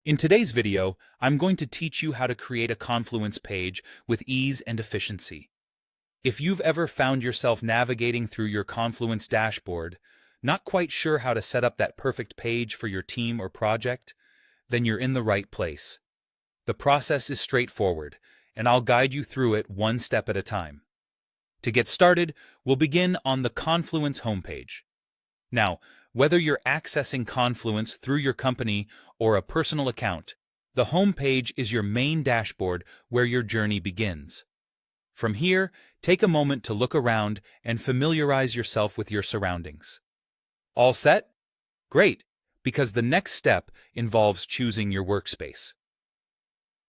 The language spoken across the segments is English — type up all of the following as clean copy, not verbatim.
In today's video, I'm going to teach you how to create a Confluence page with ease and efficiency. If you've ever found yourself navigating through your Confluence dashboard, not quite sure how to set up that perfect page for your team or project, then you're in the right place. The process is straightforward, and I'll guide you through it one step at a time. To get started, we'll begin on the Confluence homepage. Now, whether you're accessing Confluence through your company or a personal account, the home page is your main dashboard where your journey begins. From here, take a moment to look around and familiarize yourself with your surroundings. All set? Great, because the next step involves choosing your workspace.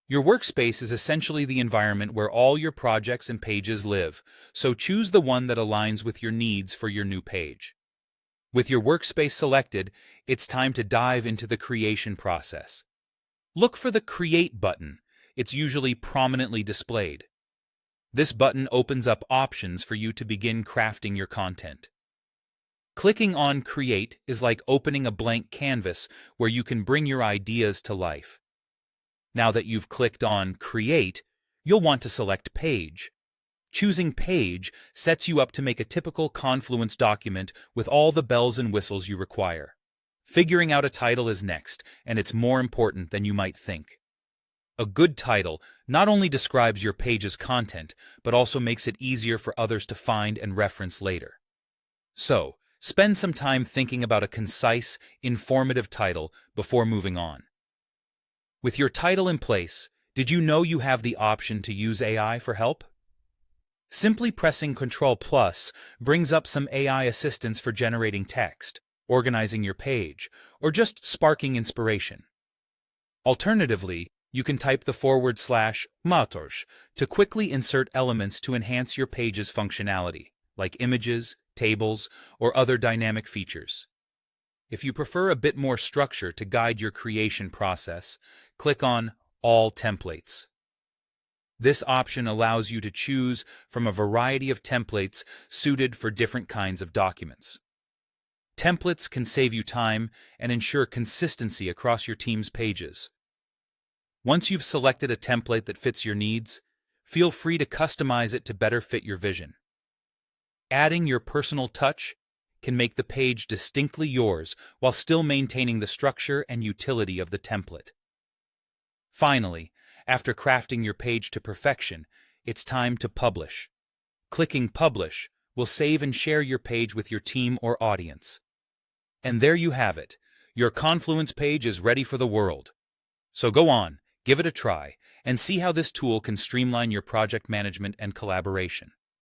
Your workspace is essentially the environment where all your projects and pages live, so choose the one that aligns with your needs for your new page. With your workspace selected, it's time to dive into the creation process. Look for the Create button. It's usually prominently displayed. This button opens up options for you to begin crafting your content. Clicking on Create is like opening a blank canvas where you can bring your ideas to life. Now that you've clicked on Create, you'll want to select Page. Choosing Page sets you up to make a typical Confluence document with all the bells and whistles you require. Figuring out a title is next, and it's more important than you might think. A good title not only describes your page's content, but also makes it easier for others to find and reference later. So, spend some time thinking about a concise, informative title before moving on. With your title in place, did you know you have the option to use AI for help? Simply pressing Ctrl+ brings up some AI assistance for generating text, organizing your page, or just sparking inspiration. Alternatively, you can type the /motors to quickly insert elements to enhance your page's functionality, like images, tables, or other dynamic features. If you prefer a bit more structure to guide your creation process, click on All Templates. This option allows you to choose from a variety of templates suited for different kinds of documents. Templates can save you time and ensure consistency across your team's pages. Once you've selected a template that fits your needs, feel free to customize it to better fit your vision. Adding your personal touch can make the page distinctly yours while still maintaining the structure and utility of the template. Finally, after crafting your page to perfection, it's time to publish. Clicking Publish will save and share your page with your team or audience. And there you have it. Your Confluence page is ready for the world. So go on, give it a try, and see how this tool can streamline your project management and collaboration.